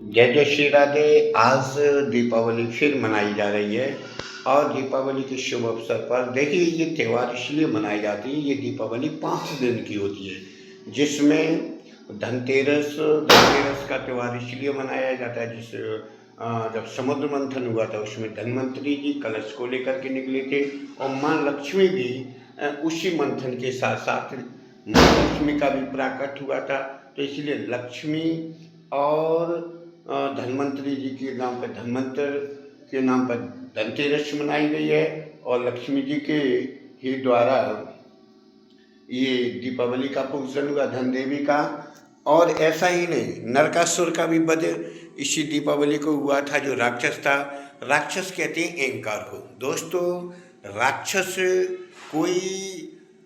जय जय श्री राधे। आज दीपावली फिर मनाई जा रही है और दीपावली के शुभ अवसर पर देखिए, ये त्यौहार इसलिए मनाई जाती है। ये दीपावली 5 दिन की होती है, जिसमें धनतेरस धनतेरस का त्यौहार इसलिए मनाया जाता है। जब समुद्र मंथन हुआ था, उसमें धन्वंतरी जी कलश को लेकर के निकले थे और माँ लक्ष्मी भी उसी मंथन के साथ साथ माँ लक्ष्मी का भी प्राकट हुआ था। तो इसलिए लक्ष्मी और धन्वंतरी जी के नाम पर धन्वंतर के नाम पर धनतेरस मनाई गई है और लक्ष्मी जी के ही द्वारा ये दीपावली का पूजन हुआ, धन देवी का। और ऐसा ही नहीं, नरकासुर का भी वध इसी दीपावली को हुआ था, जो राक्षस था। राक्षस कहते हैं अहंकार को। दोस्तों, राक्षस कोई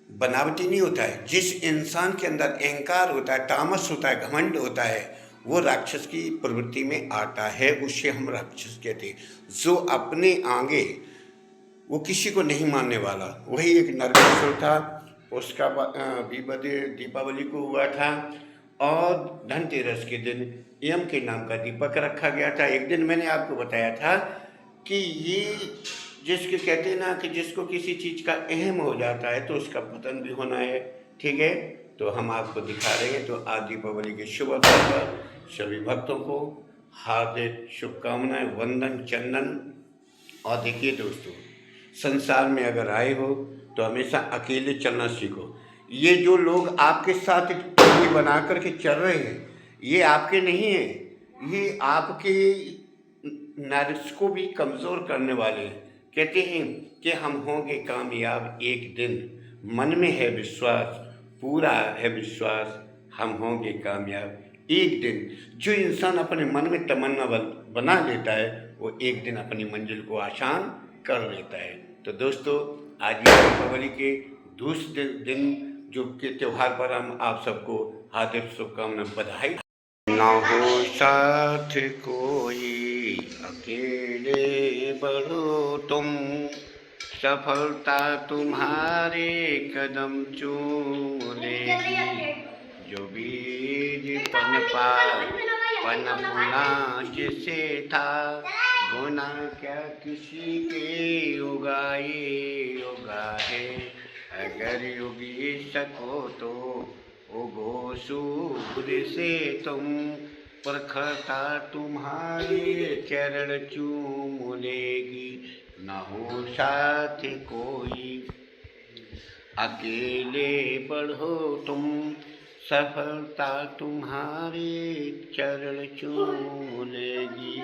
बनावटी नहीं होता है। जिस इंसान के अंदर अहंकार होता है, तामस होता है, घमंड होता है, वो राक्षस की प्रवृत्ति में आता है, उसे हम राक्षस कहते हैं। जो अपने आगे वो किसी को नहीं मानने वाला, वही एक नरकासुर था। उसका भी वध दीपावली को हुआ था और धनतेरस के दिन यम के नाम का दीपक रखा गया था। एक दिन मैंने आपको बताया था कि ये जिसके कहते हैं ना कि जिसको किसी चीज़ का अहम हो जाता है तो उसका पतन भी होना है। ठीक है, तो हम आपको दिखा रहे हैं। तो आज दीपावली के शुभ अवसर पर सभी भक्तों को हार्दिक शुभकामनाएं, वंदन, चंदन। और देखिए दोस्तों, संसार में अगर आए हो तो हमेशा अकेले चलना सीखो। ये जो लोग आपके साथ टोली बना करके चल रहे हैं, ये आपके नहीं हैं, ये आपके नर्स को भी कमज़ोर करने वाले हैं। कहते हैं कि हम होंगे कामयाब एक दिन, मन में है विश्वास, पूरा है विश्वास, हम होंगे कामयाब एक दिन। जो इंसान अपने मन में तमन्ना बना लेता है, वो एक दिन अपनी मंजिल को आसान कर लेता है। तो दोस्तों, आज ये दीपावली के दूसरे दिन जो के त्यौहार पर हम आप सबको हार्दिक शुभकामना, बधाई। ना हो साथ कोई, अकेले बढ़ो तुम, सफलता तुम्हारे कदम चूम लेगी। जो बीज पनपना जिसे था, गुना क्या किसी के उगाए। अगर उगी सको तो उगो सूर्य से तुम, प्रखरता तुम्हारे चरण चूम लेगी। न हो साथ कोई, अकेले बढ़ो तुम, सफलता तुम्हारे चरण चूम लेगी।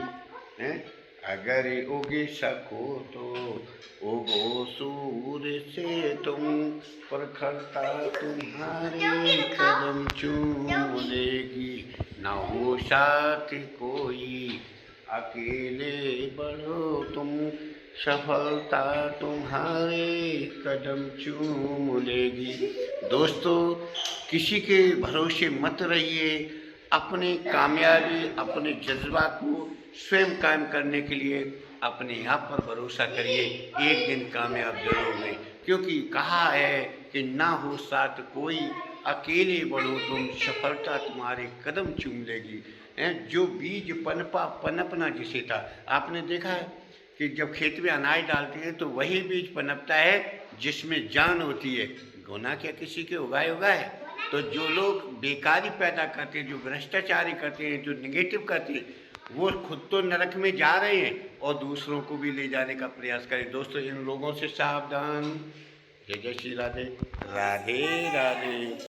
अगर उग सको तो उगो सूर्य से तुम, प्रखरता तुम्हारे कदम चूम लेगी। न हो साथ कोई, अकेले बढ़ो तुम, सफलता तुम्हारे कदम चूम लेगी। दोस्तों, किसी के भरोसे मत रहिए। अपनी कामयाबी, अपने जज्बा को स्वयं कायम करने के लिए अपने आप पर भरोसा करिए। एक दिन कामयाब जरूर होंगे, क्योंकि कहा है कि ना हो साथ कोई, अकेले बढ़ो तुम, सफलता तुम्हारे कदम चूम लेगी। जो बीज पनपना जिसे था, आपने देखा है कि जब खेत में अनाज डालते हैं तो वही बीज पनपता है जिसमें जान होती है। गुना क्या किसी के उगाए। तो जो लोग बेकारी पैदा करते हैं, जो भ्रष्टाचारी करते हैं, जो निगेटिव करते हैं, वो खुद तो नरक में जा रहे हैं और दूसरों को भी ले जाने का प्रयास करें। दोस्तों, इन लोगों से सावधान। जय जय श्री राधे। राधे राधे।